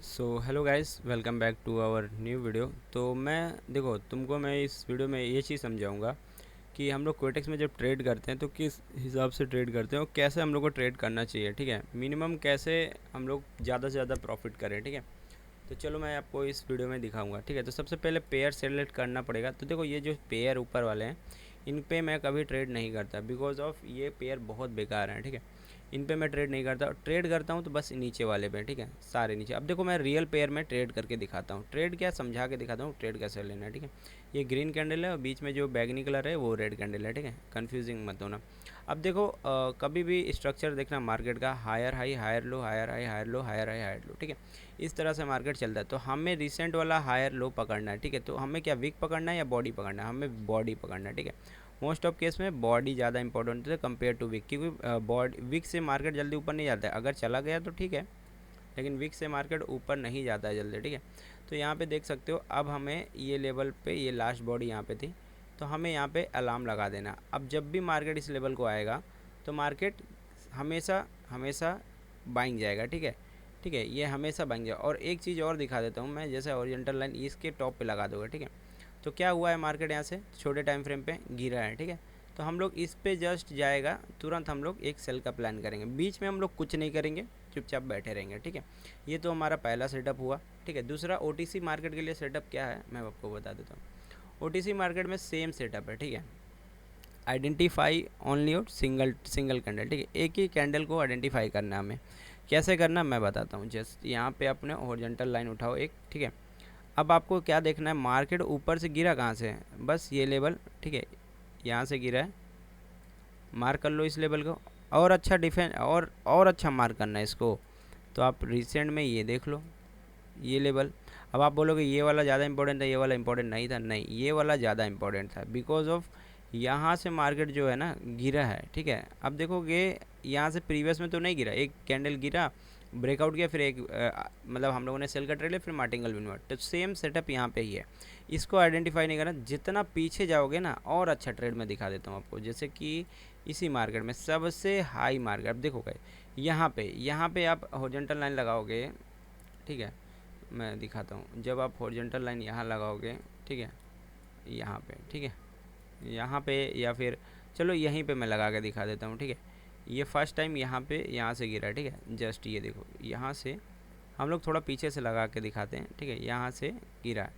So hello guys, welcome back to our new video. तो तुमको मैं इस वीडियो में ये चीज़ समझाऊंगा कि हम लोग कोटेक्स में जब ट्रेड करते हैं तो किस हिसाब से ट्रेड करते हैं और कैसे हम लोग को ट्रेड करना चाहिए। ठीक है, मिनिमम कैसे हम लोग ज़्यादा से ज़्यादा प्रॉफिट करें। ठीक है, तो चलो मैं आपको इस वीडियो में दिखाऊंगा। ठीक है, तो सबसे पहले पेयर सेलेक्ट करना पड़ेगा। तो देखो, ये जो पेयर ऊपर वाले हैं इन पे मैं कभी ट्रेड नहीं करता, बिकॉज ऑफ ये पेयर बहुत बेकार हैं। ठीक है, इन पे मैं ट्रेड नहीं करता। ट्रेड करता हूँ तो बस नीचे वाले पे। ठीक है, सारे नीचे। अब देखो, मैं रियल पेयर में ट्रेड करके दिखाता हूँ। ट्रेड क्या समझा के दिखाता हूँ, ट्रेड कैसे लेना है। ठीक है, ये ग्रीन कैंडल है और बीच में जो बैगनी कलर है वो रेड कैंडल है। ठीक है, कन्फ्यूजिंग मत होना। अब देखो, कभी भी स्ट्रक्चर देखना मार्केट का, higher high higher low, higher high higher low, higher high higher low. ठीक है, इस तरह से मार्केट चलता है। तो हमें रिसेंट वाला हायर लो पकड़ना है। ठीक है, तो हमें क्या विक पकड़ना है या बॉडी पकड़ना है? हमें बॉडी पकड़ना है। ठीक है, मोस्ट ऑफ केस में बॉडी ज़्यादा इंपॉर्टेंट है कंपेयर टू विक, क्योंकि बॉडी विक से मार्केट जल्दी ऊपर नहीं जाता है। अगर चला गया तो ठीक है, लेकिन विक से मार्केट ऊपर नहीं जाता है जल्दी। ठीक है, तो यहाँ पे देख सकते हो, अब हमें ये लेवल पे, ये लास्ट बॉडी यहाँ पे थी, तो हमें यहाँ पे अलार्म लगा देना। अब जब भी मार्केट इस लेवल को आएगा तो मार्केट हमेशा हमेशा बाइंग जाएगा। ठीक है, ठीक है, ये हमेशा बाइंग जाएगा। और एक चीज़ और दिखा देता हूँ मैं, जैसे ओरिएंटल लाइन इसके टॉप पे लगा दोगे। ठीक है, तो क्या हुआ है, मार्केट यहाँ से छोटे टाइम फ्रेम पे गिरा है। ठीक है, तो हम लोग इस पे जस्ट जाएगा, तुरंत हम लोग एक सेल का प्लान करेंगे। बीच में हम लोग कुछ नहीं करेंगे, चुपचाप बैठे रहेंगे। ठीक है, ये तो हमारा पहला सेटअप हुआ। ठीक है, दूसरा ओटीसी मार्केट के लिए सेटअप क्या है मैं आपको बता देता हूँ। ओटीसी मार्केट में सेम सेटअप है। ठीक है, आइडेंटिफाई ओनली और सिंगल कैंडल। ठीक है, एक ही कैंडल को आइडेंटिफाई करना है हमें। कैसे करना मैं बताता हूँ। जस्ट यहाँ पे अपने हॉरिजॉन्टल लाइन उठाओ एक। ठीक है, अब आपको क्या देखना है, मार्केट ऊपर से गिरा कहाँ से है, बस ये लेवल। ठीक है, यहाँ से गिरा है, मार्क कर लो इस लेवल को। और अच्छा डिफेंस और अच्छा मार्क करना है इसको। तो आप रिसेंट में ये देख लो, ये लेवल। अब आप बोलोगे ये वाला ज़्यादा इंपॉर्टेंट था, ये वाला इंपॉर्टेंट नहीं था। नहीं, ये वाला ज़्यादा इंपॉर्टेंट था, बिकॉज ऑफ यहाँ से मार्केट जो है ना गिरा है। ठीक है, अब देखोगे यहाँ से प्रीवियस में तो नहीं गिरा, एक कैंडल गिरा, ब्रेकआउट किया, फिर एक मतलब हम लोगों ने सेल का ट्रेड लिया, फिर मार्टिंगल विनवर्ट। तो सेम सेटअप यहाँ पे ही है। इसको आइडेंटिफाई नहीं करना, जितना पीछे जाओगे ना और अच्छा ट्रेड में दिखा देता हूँ आपको। जैसे कि इसी मार्केट में सबसे हाई मार्केट, अब देखोगे यहाँ पे आप हॉरिजॉन्टल लाइन लगाओगे। ठीक है, मैं दिखाता हूँ। जब आप हॉरिजॉन्टल लाइन यहाँ लगाओगे, ठीक है, यहाँ पे, ठीक है, यहाँ पे, या फिर चलो यहीं पे मैं लगा के दिखा देता हूँ। ठीक है, ये फर्स्ट टाइम यहाँ से गिरा है। ठीक है, जस्ट ये देखो, यहाँ से हम लोग थोड़ा पीछे से लगा के दिखाते हैं। ठीक है, यहाँ से गिरा है।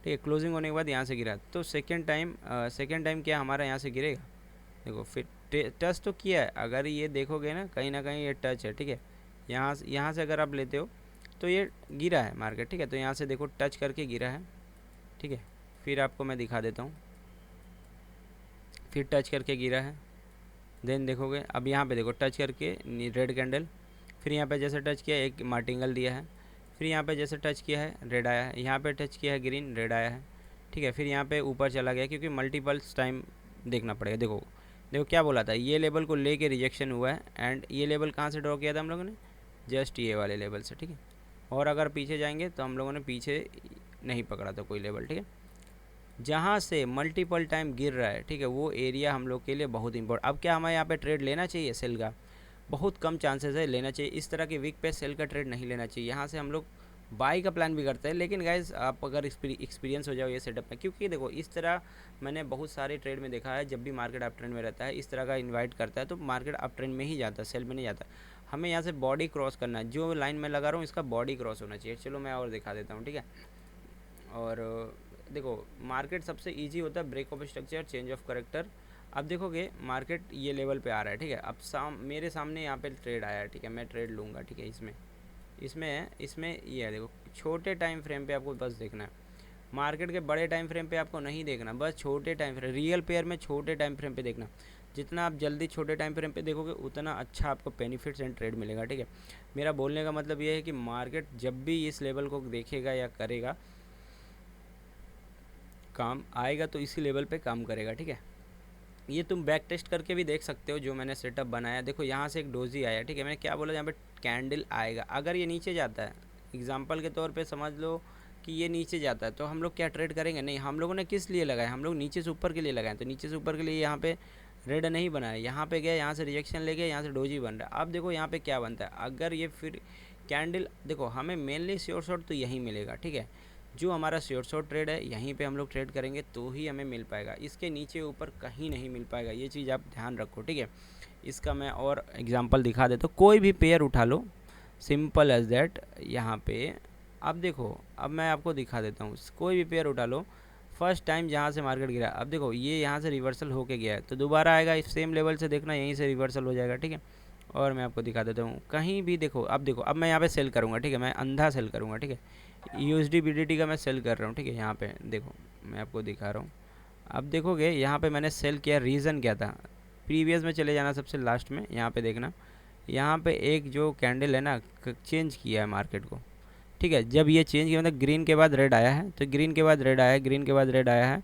ठीक है, क्लोजिंग होने के बाद यहाँ से गिरा, तो सेकेंड टाइम क्या हमारा यहाँ से गिरेगा। देखो, फिर टच तो किया है। अगर ये देखोगे ना कहीं ये टच है। ठीक है, यहाँ से अगर आप लेते हो तो ये गिरा है मार्केट। ठीक है, तो यहाँ से देखो टच करके गिरा है। ठीक है, फिर आपको मैं दिखा देता हूँ, फिर टच करके गिरा है। देन देखोगे, अब यहाँ पे देखो टच करके रेड कैंडल, फिर यहाँ पे जैसे टच किया एक मार्टिंगल दिया है, फिर यहाँ पे जैसे टच किया है रेड आया है, यहाँ पे टच किया है ग्रीन, रेड आया है। ठीक है, फिर यहाँ पे ऊपर चला गया, क्योंकि मल्टीपल्स टाइम देखना पड़ेगा। देखो देखो क्या बोला था, ये लेवल को लेके रिजेक्शन हुआ है, एंड ये लेवल कहाँ से ड्रॉ किया था हम लोगों ने, जस्ट ये वाले लेवल से। ठीक है, और अगर पीछे जाएंगे तो हम लोगों ने पीछे नहीं पकड़ा था कोई लेवल। ठीक है, जहाँ से मल्टीपल टाइम गिर रहा है, ठीक है, वो एरिया हम लोग के लिए बहुत इंपॉर्टेंट। अब क्या हमें यहाँ पे ट्रेड लेना चाहिए सेल का? बहुत कम चांसेस है लेना चाहिए। इस तरह के वीक पे सेल का ट्रेड नहीं लेना चाहिए। यहाँ से हम लोग बाई का प्लान भी करते हैं, लेकिन गाइज आप अगर एक्सपीरियंस हो जाओ ये सेटअप में, क्योंकि देखो इस तरह मैंने बहुत सारे ट्रेड में देखा है, जब भी मार्केट अप ट्रेंड में रहता है इस तरह का इन्वाइट करता है तो मार्केट अप ट्रेंड में ही जाता है, सेल में नहीं जाता। हमें यहाँ से बॉडी क्रॉस करना है, जो लाइन में लगा रहा हूँ इसका बॉडी क्रॉस होना चाहिए। चलो मैं और दिखा देता हूँ। ठीक है, और देखो मार्केट सबसे इजी होता है break of structure, change of character. अब देखोगे मार्केट ये लेवल पे आ रहा है। ठीक है, अब मेरे सामने यहाँ पे ट्रेड आया है। ठीक है, मैं ट्रेड लूँगा। ठीक है, इसमें ये है, देखो छोटे टाइम फ्रेम पे आपको बस देखना है। मार्केट के बड़े टाइम फ्रेम पे आपको नहीं देखना, बस छोटे टाइम फ्रेम, रियल पेयर में छोटे टाइम फ्रेम पे देखना। जितना आप जल्दी छोटे टाइम फ्रेम पे देखोगे उतना अच्छा आपको बेनिफिट्स एंड ट्रेड मिलेगा। ठीक है, मेरा बोलने का मतलब ये है कि मार्केट जब भी इस लेवल को देखेगा या करेगा, काम आएगा तो इसी लेवल पे काम करेगा। ठीक है, ये तुम बैक टेस्ट करके भी देख सकते हो, जो मैंने सेटअप बनाया। देखो यहाँ से एक डोजी आया। ठीक है, मैंने क्या बोला, यहाँ पे कैंडल आएगा, अगर ये नीचे जाता है, एग्जांपल के तौर पे समझ लो कि ये नीचे जाता है, तो हम लोग क्या ट्रेड करेंगे? नहीं, हम लोगों ने किस लिए लगाया, हम लोग नीचे से ऊपर के लिए लगाए। तो नीचे से ऊपर के लिए यहाँ पे रेड नहीं बनाया, यहाँ पे गया, यहाँ से रिजेक्शन ले गया, यहाँ से डोजी बन रहा है। अब देखो यहाँ पे क्या बनता है, अगर ये फिर कैंडल देखो हमें मेनली श्योर शॉट तो यहीं मिलेगा, ठीक है। जो हमारा श्योर शॉट ट्रेड है यहीं पे हम लोग ट्रेड करेंगे तो ही हमें मिल पाएगा, इसके नीचे ऊपर कहीं नहीं मिल पाएगा, ये चीज़ आप ध्यान रखो, ठीक है। इसका मैं और एग्जांपल दिखा देता हूँ। कोई भी पेयर उठा लो, सिंपल एज दैट। यहाँ पे अब देखो, अब मैं आपको दिखा देता हूँ, कोई भी पेयर उठा लो, फर्स्ट टाइम जहाँ से मार्केट गिरा, अब देखो ये यहाँ से रिवर्सल होके गया है तो दोबारा आएगा इस सेम लेवल से, देखना यहीं से रिवर्सल हो जाएगा, ठीक है। और मैं आपको दिखा देता हूँ, कहीं भी देखो, अब देखो, अब मैं यहाँ पे सेल करूँगा, ठीक है, मैं अंधा सेल करूँगा, ठीक है। USD BDT का मैं सेल कर रहा हूँ, ठीक है। यहाँ पे देखो मैं आपको दिखा रहा हूँ, अब देखोगे यहाँ पे मैंने सेल किया, रीज़न क्या था, प्रीवियस में चले जाना सबसे लास्ट में, यहाँ पे देखना, यहाँ पे एक जो कैंडल है ना चेंज किया है मार्केट को, ठीक है। जब ये चेंज किया मतलब ग्रीन के बाद रेड आया है, तो ग्रीन के बाद रेड आया है, ग्रीन के बाद रेड आया है,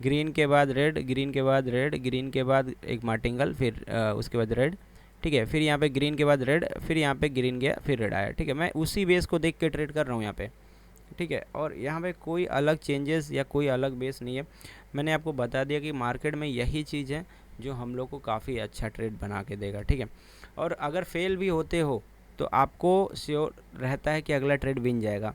ग्रीन के बाद रेड, ग्रीन के बाद रेड, ग्रीन के बाद एक मार्टिंगल, फिर उसके बाद रेड, ठीक है। फिर यहाँ पे ग्रीन के बाद रेड, फिर यहाँ पे ग्रीन गया, फिर रेड आया, ठीक है। मैं उसी बेस को देख के ट्रेड कर रहा हूँ यहाँ पे, ठीक है। और यहाँ पे कोई अलग चेंजेस या कोई अलग बेस नहीं है, मैंने आपको बता दिया कि मार्केट में यही चीज़ है जो हम लोग को काफ़ी अच्छा ट्रेड बना के देगा, ठीक है। और अगर फेल भी होते हो तो आपको श्योर रहता है कि अगला ट्रेड विन जाएगा,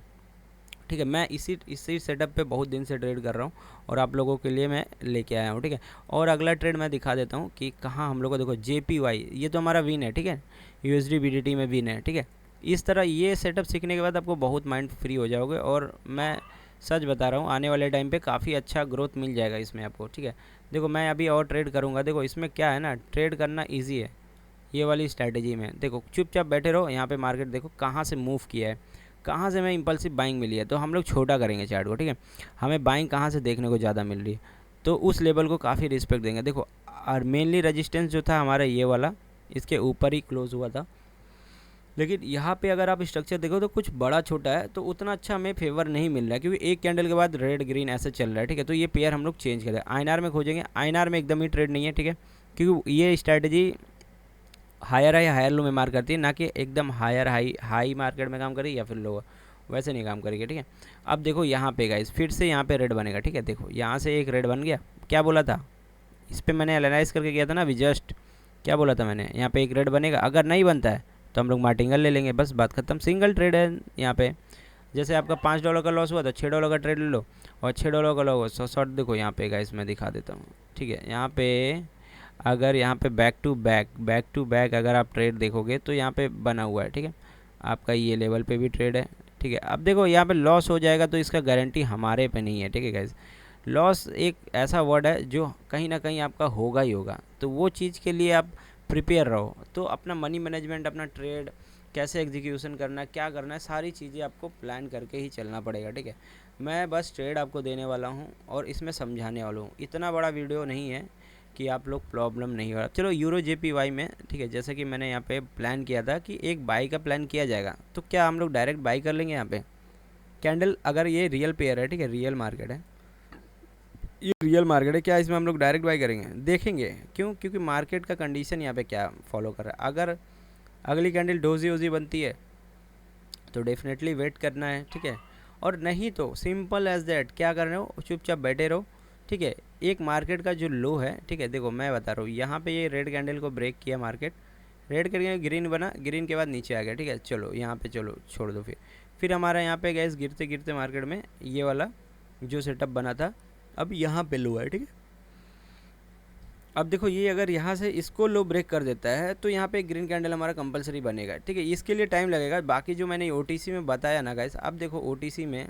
ठीक है। मैं इसी सेटअप पे बहुत दिन से ट्रेड कर रहा हूँ और आप लोगों के लिए मैं लेके आया हूँ, ठीक है। और अगला ट्रेड मैं दिखा देता हूँ कि कहाँ हम लोग को, देखो JPY ये तो हमारा विन है, ठीक है, USD BDT में विन है, ठीक है। इस तरह ये सेटअप सीखने के बाद आपको बहुत माइंड फ्री हो जाओगे, और मैं सच बता रहा हूँ आने वाले टाइम पे काफ़ी अच्छा ग्रोथ मिल जाएगा इसमें आपको, ठीक है। देखो मैं अभी और ट्रेड करूँगा, देखो इसमें क्या है ना, ट्रेड करना ईजी है ये वाली स्ट्रैटेजी में। देखो चुपचाप बैठे रहो, यहाँ पे मार्केट देखो कहाँ से मूव किया है, कहाँ से मैं इम्पल्सिव बाइंग मिली है, तो हम लोग छोटा करेंगे चार्ट को, ठीक है। हमें बाइंग कहाँ से देखने को ज़्यादा मिल रही है तो उस लेवल को काफ़ी रिस्पेक्ट देंगे। देखो और मेनली रजिस्टेंस जो था हमारा ये वाला, इसके ऊपर ही क्लोज हुआ था, लेकिन यहाँ पे अगर आप स्ट्रक्चर देखो तो कुछ बड़ा छोटा है, तो उतना अच्छा हमें फेवर नहीं मिल रहा है, क्योंकि एक कैंडल के बाद रेड ग्रीन ऐसे चल रहा है, ठीक है। तो ये पेयर हम लोग चेंज करें, INR में खोजेंगे, INR में एकदम ही ट्रेड नहीं है, ठीक है, क्योंकि ये strategy higher high higher low में मार करती है, ना कि एकदम हायर हाई हाई मार्केट में काम करेगी या फिर लोअर, वैसे नहीं काम करेगी, ठीक है। अब देखो यहाँ पे गाइस फिर से यहाँ पे रेड बनेगा, ठीक है। देखो यहाँ से एक रेड बन गया, क्या बोला था इस पर मैंने एनालाइज करके किया था ना अभी जस्ट, क्या बोला था मैंने, यहाँ पे एक रेड बनेगा, अगर नहीं बनता है तो हम लोग मार्टिंगल ले लेंगे, बस बात खत्म। सिंगल ट्रेड है यहाँ पे, जैसे आपका $5 का लॉस हुआ तो $6 का ट्रेड ले लो, और $6 का लॉस हो शॉर्ट। देखो यहाँ पे गाइस मैं दिखा देता हूँ, ठीक है। यहाँ पे अगर यहाँ पे बैक टू बैक अगर आप ट्रेड देखोगे तो यहाँ पे बना हुआ है, ठीक है। आपका ये लेवल पे भी ट्रेड है, ठीक है। अब देखो यहाँ पे लॉस हो जाएगा तो इसका गारंटी हमारे पे नहीं है, ठीक है गाइस। लॉस एक ऐसा वर्ड है जो कहीं ना कहीं आपका होगा ही होगा, तो वो चीज़ के लिए आप प्रिपेयर रहो। तो अपना मनी मैनेजमेंट, अपना ट्रेड कैसे एग्जीक्यूशन करना है, क्या करना है, सारी चीज़ें आपको प्लान करके ही चलना पड़ेगा, ठीक है। मैं बस ट्रेड आपको देने वाला हूँ और इसमें समझाने वाला हूँ, इतना बड़ा वीडियो नहीं है कि आप लोग प्रॉब्लम नहीं हो रहा। चलो यूरो JPY में, ठीक है, जैसे कि मैंने यहाँ पे प्लान किया था कि एक बाई का प्लान किया जाएगा, तो क्या हम लोग डायरेक्ट बाई कर लेंगे यहाँ पे कैंडल, अगर ये रियल पेयर है, ठीक है, रियल मार्केट है, ये रियल मार्केट है, क्या इसमें हम लोग डायरेक्ट बाई करेंगे, देखेंगे क्यों, क्योंकि मार्केट का कंडीशन यहाँ पे क्या फॉलो कर रहा है। अगर अगली कैंडल डोजी ओजी बनती है तो डेफिनेटली वेट करना है, ठीक है। और नहीं तो सिंपल एज दैट, क्या कर रहे हो, चुपचाप बैठे रहो, ठीक है। एक मार्केट का जो लो है, ठीक है, देखो मैं बता रहा हूँ, यहाँ पे ये रेड कैंडल को ब्रेक किया मार्केट, रेड करके ग्रीन बना, ग्रीन के बाद नीचे आ गया, ठीक है। चलो यहाँ पे चलो छोड़ दो, फिर हमारा यहाँ पे गैस गिरते गिरते मार्केट में ये वाला जो सेटअप बना था, अब यहाँ पे लो है, ठीक है। अब देखो ये अगर यहाँ से इसको लो ब्रेक कर देता है तो यहाँ पे ग्रीन कैंडल हमारा कंपलसरी बनेगा, ठीक है। इसके लिए टाइम लगेगा, बाकी जो मैंने OTC में बताया ना गाइस, अब देखो OTC में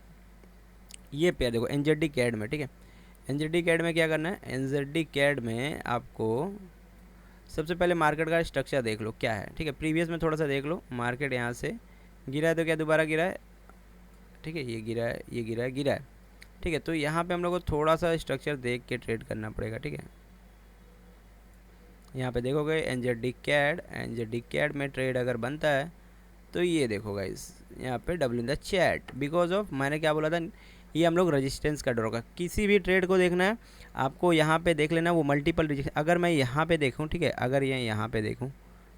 ये पेयर देखो NZD CAD में, ठीक है। NZD CAD में क्या करना है, NZD CAD में आपको सबसे पहले मार्केट का स्ट्रक्चर देख लो क्या है, ठीक है। प्रीवियस में थोड़ा सा देख लो, मार्केट यहाँ से गिरा है तो क्या दोबारा गिरा है, ठीक है, ये गिरा है, ये गिरा है, गिरा है, ठीक है। तो यहाँ पे हम लोग को थोड़ा सा स्ट्रक्चर देख के ट्रेड करना पड़ेगा, ठीक है। यहाँ पे देखोगे NZD CAD में ट्रेड अगर बनता है तो ये देखो गाइस यहाँ पे double in the chat, because of मैंने क्या बोला था, ये हम लोग रेजिस्टेंस का ड्रॉ का, किसी भी ट्रेड को देखना है आपको यहाँ पे देख लेना वो मल्टीपल रिजेक्शन। अगर मैं यहाँ पे देखूँ, ठीक है, अगर ये यहाँ पे देखूँ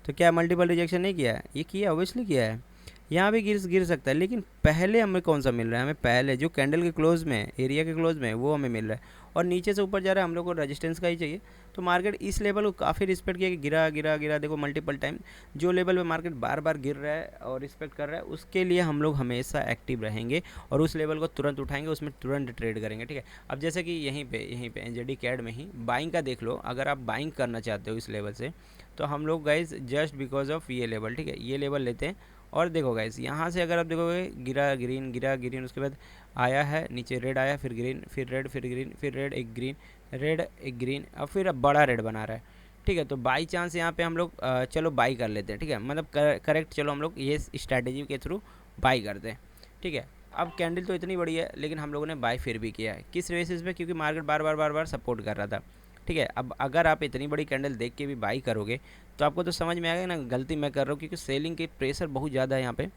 तो क्या मल्टीपल रिजेक्शन नहीं किया है, ये किया, ऑब्वियसली किया है। यहाँ भी गिर सकता है, लेकिन पहले हमें कौन सा मिल रहा है, हमें पहले जो कैंडल के क्लोज में है, एरिया के क्लोज में है, वो हमें मिल रहा है। और नीचे से ऊपर जा रहा है, हम लोग को रेजिस्टेंस का ही चाहिए। तो मार्केट इस लेवल को काफ़ी रिस्पेक्ट किया कि गिरा गिरा गिरा, देखो मल्टीपल टाइम जो लेवल पे मार्केट बार बार गिर रहा है और रिस्पेक्ट कर रहा है, उसके लिए हम लोग हमेशा एक्टिव रहेंगे और उस लेवल को तुरंत उठाएंगे, उसमें तुरंत ट्रेड करेंगे, ठीक है। अब जैसे कि यहीं पे एनजेडी कैड में ही बाइंग का देख लो, अगर आप बाइंग करना चाहते हो इस लेवल से, तो हम लोग गाइज जस्ट बिकॉज ऑफ ये लेवल, ठीक है, ये लेवल लेते हैं। और देखो गाइस, यहाँ से अगर आप देखोगे गिरा ग्रीन, उसके बाद आया है नीचे रेड आया, फिर ग्रीन, फिर रेड, फिर ग्रीन, फिर रेड, एक ग्रीन, रेड एक ग्रीन, और फिर अब बड़ा रेड बना रहा है, ठीक है। तो बाई चांस यहाँ पे हम लोग चलो बाई कर लेते हैं, ठीक है, मतलब करेक्ट, चलो हम लोग ये स्ट्रैटेजी के थ्रू बाई करते हैं, ठीक है। अब कैंडल तो इतनी बड़ी है, लेकिन हम लोगों ने बाई फिर भी किया है, किस बेसिस पे, क्योंकि मार्केट बार बार सपोर्ट कर रहा था, ठीक है। अब अगर आप इतनी बड़ी कैंडल देख के भी बाई करोगे तो आपको तो समझ में आएगा ना गलती मैं कर रहा हूँ, क्योंकि सेलिंग की प्रेशर बहुत ज़्यादा है यहाँ पे,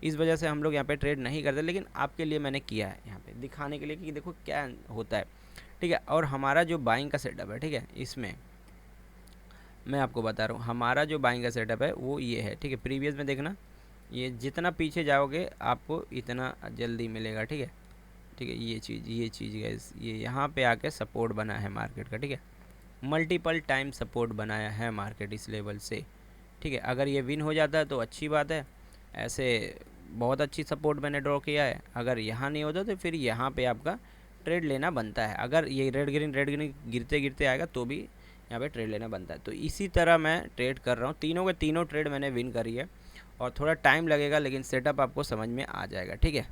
इस वजह से हम लोग यहाँ पे ट्रेड नहीं करते। लेकिन आपके लिए मैंने किया है यहाँ पे दिखाने के लिए कि देखो क्या होता है, ठीक है। और हमारा जो बाइंग का सेटअप है, ठीक है, इसमें मैं आपको बता रहा हूँ, हमारा जो बाइंग का सेटअप है वो ये है, ठीक है। प्रीवियस में देखना, ये जितना पीछे जाओगे आपको इतना जल्दी मिलेगा, ठीक है, ठीक है। ये चीज़ गाइस, ये यहाँ पे आके सपोर्ट बना है मार्केट का, ठीक है, मल्टीपल टाइम सपोर्ट बनाया है मार्केट इस लेवल से, ठीक है। अगर ये विन हो जाता है तो अच्छी बात है, ऐसे बहुत अच्छी सपोर्ट मैंने ड्रॉ किया है। अगर यहाँ नहीं होता तो फिर यहाँ पे आपका ट्रेड लेना बनता है, अगर ये रेड ग्रीन गिरते गिरते आएगा तो भी यहाँ पे ट्रेड लेना बनता है। तो इसी तरह मैं ट्रेड कर रहा हूँ, तीनों के तीनों ट्रेड मैंने विन करी है, और थोड़ा टाइम लगेगा लेकिन सेटअप आपको समझ में आ जाएगा, ठीक है।